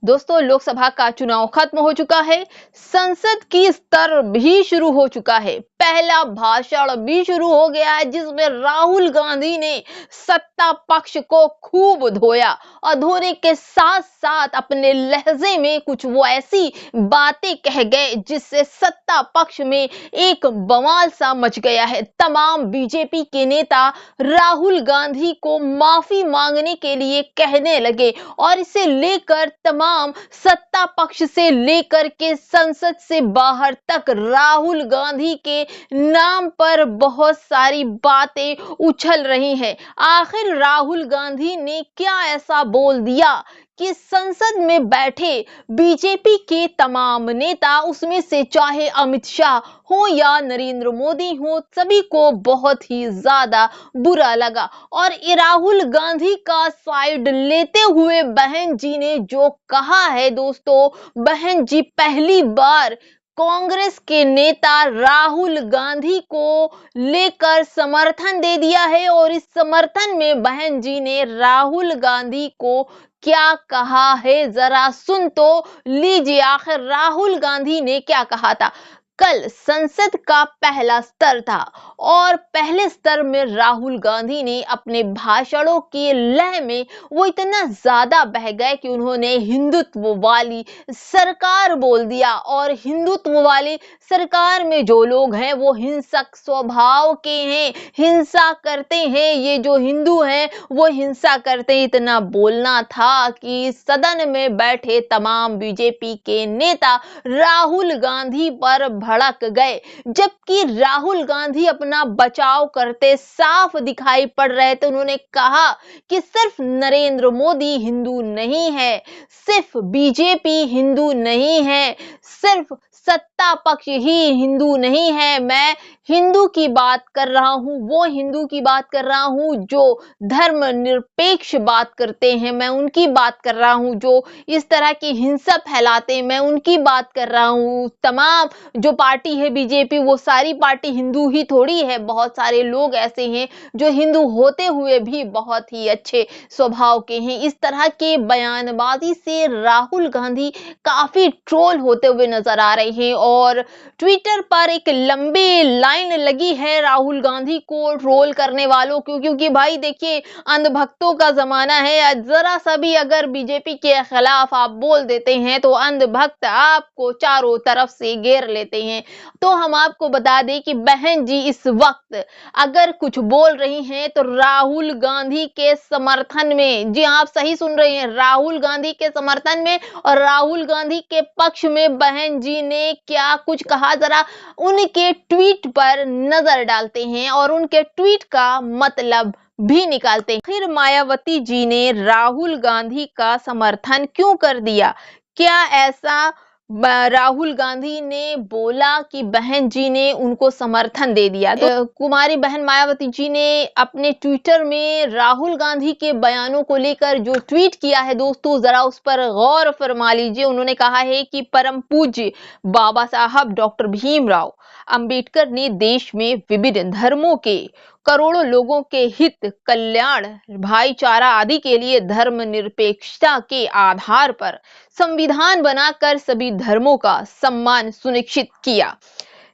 दोस्तों, लोकसभा का चुनाव खत्म हो चुका है। संसद की स्तर भी शुरू हो चुका है। पहला भाषण भी शुरू हो गया है जिसमें राहुल गांधी ने सत्ता पक्ष को खूब धोया और धोने के साथ साथ अपने लहजे में कुछ वो ऐसी बातें कह गए जिससे सत्ता पक्ष में एक बवाल सा मच गया है। तमाम बीजेपी के नेता राहुल गांधी को माफी मांगने के लिए कहने लगे और इसे लेकर तमाम सत्ता पक्ष से लेकर के संसद से बाहर तक राहुल गांधी के नाम पर बहुत सारी बातें उछल रही हैं। आखिर राहुल गांधी ने क्या ऐसा बोल दिया कि संसद में बैठे बीजेपी के तमाम नेता, उसमें से चाहे अमित शाह हो या नरेंद्र मोदी हो, सभी को बहुत ही ज्यादा बुरा लगा। और राहुल गांधी का साइड लेते हुए बहन जी ने जो कहा है, दोस्तों, बहन जी पहली बार कांग्रेस के नेता राहुल गांधी को लेकर समर्थन दे दिया है और इस समर्थन में बहन जी ने राहुल गांधी को क्या कहा है, जरा सुन तो लीजिए। आखिर राहुल गांधी ने क्या कहा था। कल संसद का पहला स्तर था और पहले स्तर में राहुल गांधी ने अपने भाषणों की लय में वो इतना ज्यादा बह गए कि उन्होंने हिंदुत्व वाली सरकार बोल दिया। और हिंदुत्व वाली सरकार में जो लोग हैं वो हिंसक स्वभाव के हैं, हिंसा करते हैं। ये जो हिंदू हैं वो हिंसा करते हैं। इतना बोलना था कि सदन में बैठे तमाम बीजेपी के नेता राहुल गांधी पर भड़क गए, जबकि राहुल गांधी अपना बचाव करते साफ दिखाई पड़ रहे थे। उन्होंने कहा कि सिर्फ नरेंद्र मोदी हिंदू नहीं है, सिर्फ बीजेपी हिंदू नहीं है, सिर्फ सत्ता पक्ष ही हिंदू नहीं है। मैं हिंदू की बात कर रहा हूं, वो हिंदू की बात कर रहा हूं जो धर्म निरपेक्ष बात करते हैं। मैं उनकी बात कर रहा हूं जो इस तरह की हिंसा फैलाते हैं, मैं उनकी बात कर रहा हूं। तमाम जो पार्टी है बीजेपी, वो सारी पार्टी हिंदू ही थोड़ी है। बहुत सारे लोग ऐसे हैं जो हिंदू होते हुए भी बहुत ही अच्छे स्वभाव के हैं। इस तरह के बयानबाजी से राहुल गांधी काफी ट्रोल होते हुए नजर आ रहे हैं और ट्विटर पर एक लंबी लाइन लगी है राहुल गांधी को ट्रोल करने वालों को, क्योंकि भाई देखिए, अंधभक्तों का जमाना है। जरा सा भी अगर बीजेपी के खिलाफ आप बोल देते हैं तो अंधभक्त आपको चारों तरफ से घेर लेते हैं। तो हम आपको बता दें कि बहन जी इस वक्त अगर कुछ बोल रही हैं तो राहुल गांधी के समर्थन में। जी आप सही सुन रहे हैं, राहुल गांधी के समर्थन में और राहुल गांधी के पक्ष में बहन जी ने क्या कुछ कहा, जरा उनके ट्वीट पर नजर डालते हैं और उनके ट्वीट का मतलब भी निकालते हैं। फिर मायावती जी ने राहुल गांधी का समर्थन क्यों कर दिया? क्या ऐसा राहुल गांधी ने बोला कि बहन जी ने उनको समर्थन दे दिया? तो कुमारी बहन मायावती जी ने अपने ट्विटर में राहुल गांधी के बयानों को लेकर जो ट्वीट किया है, दोस्तों, जरा उस पर गौर फरमा लीजिए। उन्होंने कहा है कि परम पूज्य बाबा साहब डॉक्टर भीमराव अंबेडकर ने देश में विभिन्न धर्मों के करोड़ों लोगों के हित, कल्याण, भाईचारा आदि के लिए धर्मनिरपेक्षता के आधार पर संविधान बनाकर सभी धर्मों का सम्मान सुनिश्चित किया,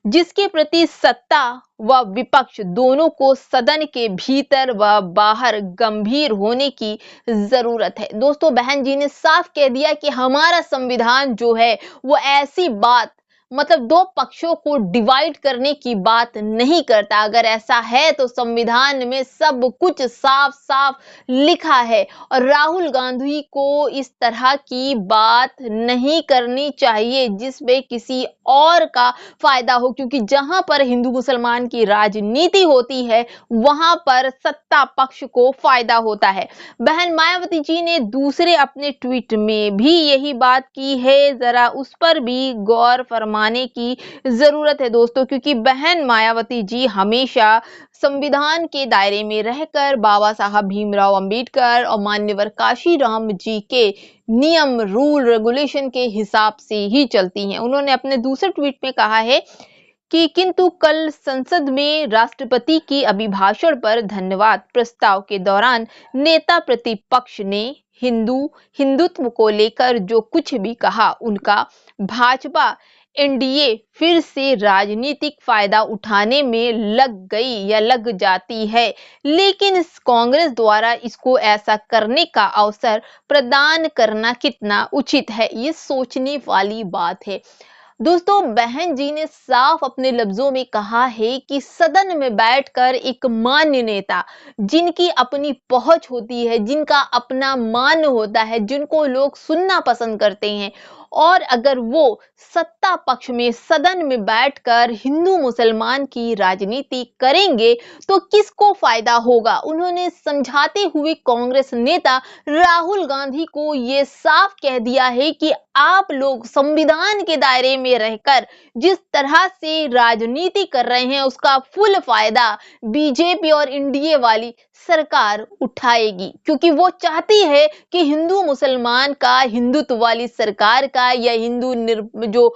जिसके प्रति सत्ता व विपक्ष दोनों को सदन के भीतर व बाहर गंभीर होने की जरूरत है। दोस्तों, बहन जी ने साफ कह दिया कि हमारा संविधान जो है वो ऐसी बात, मतलब दो पक्षों को डिवाइड करने की बात नहीं करता। अगर ऐसा है तो संविधान में सब कुछ साफ साफ लिखा है और राहुल गांधी को इस तरह की बात नहीं करनी चाहिए जिसमें किसी और का फायदा हो, क्योंकि जहां पर हिंदू मुसलमान की राजनीति होती है वहां पर सत्ता पक्ष को फायदा होता है। बहन मायावती जी ने दूसरे अपने ट्वीट में भी यही बात की है, जरा उस पर भी गौर फरमाने की जरूरत है, दोस्तों, क्योंकि बहन मायावती जी हमेशा संविधान के दायरे में रहकर बाबा साहब भीमराव अंबेडकर और मान्यवर काशीराम जी के नियम, रूल, रेगुलेशन के हिसाब से ही चलती हैं। उन्होंने अपने दूसरे ट्वीट में कहा है कि किंतु कल संसद में राष्ट्रपति के अभिभाषण पर धन्यवाद प्रस्ताव के दौरान नेता प्रतिपक्ष ने हिंदुत्व को लेकर जो कुछ भी कहा, उनका भाजपा एनडीए फिर से राजनीतिक फायदा उठाने में लग गई या लग जाती है, लेकिन इस कांग्रेस द्वारा इसको ऐसा करने का अवसर प्रदान करना कितना उचित है, ये सोचने वाली बात है। दोस्तों, बहन जी ने साफ अपने लफ्जों में कहा है कि सदन में बैठकर एक मान्य नेता, जिनकी अपनी पहुंच होती है, जिनका अपना मान होता है, जिनको लोग सुनना पसंद करते हैं, और अगर वो सत्ता पक्ष में सदन में बैठकर हिंदू मुसलमान की राजनीति करेंगे तो किसको फायदा होगा। उन्होंने समझाते हुए कांग्रेस नेता राहुल गांधी को ये साफ कह दिया है कि आप लोग संविधान के दायरे में रहकर जिस तरह से राजनीति कर रहे हैं, उसका फुल फायदा बीजेपी और एनडीए वाली सरकार उठाएगी, क्योंकि वो चाहती है कि हिंदू मुसलमान का, हिंदुत्व वाली सरकार का, या हिंदू जो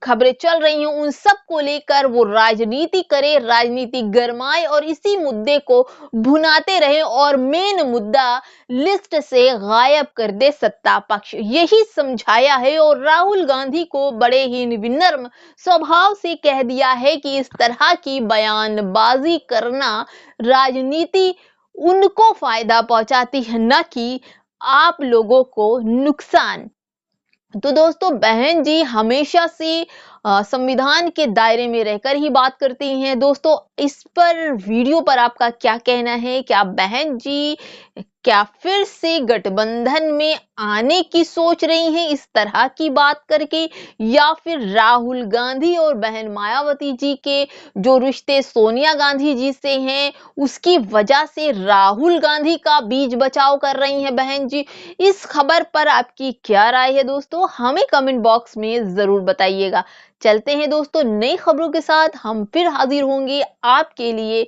खबरें चल रही हैं उन सब को लेकर वो राजनीति करे, राजनीति गरमाए और इसी मुद्दे को भुनाते रहे और मेन मुद्दा लिस्ट से गायब कर दे सत्ता पक्ष। यही समझाया है और राहुल गांधी को बड़े ही विनम्र स्वभाव से कह दिया है कि इस तरह की बयानबाजी करना राजनीति उनको फायदा पहुंचाती है, न कि आप लोगों को नुकसान। तो दोस्तों, बहन जी हमेशा से संविधान के दायरे में रहकर ही बात करती हैं। दोस्तों, इस पर वीडियो पर आपका क्या कहना है? क्या बहन जी क्या फिर से गठबंधन में आने की सोच रही हैं इस तरह की बात करके, या फिर राहुल गांधी और बहन मायावती जी के जो रिश्ते सोनिया गांधी जी से हैं उसकी वजह से राहुल गांधी का बीज बचाव कर रही हैं बहन जी? इस खबर पर आपकी क्या राय है दोस्तों? हमें कमेंट बॉक्स में जरूर बताइएगा। चलते हैं दोस्तों, नई खबरों के साथ हम फिर हाजिर होंगे आपके लिए।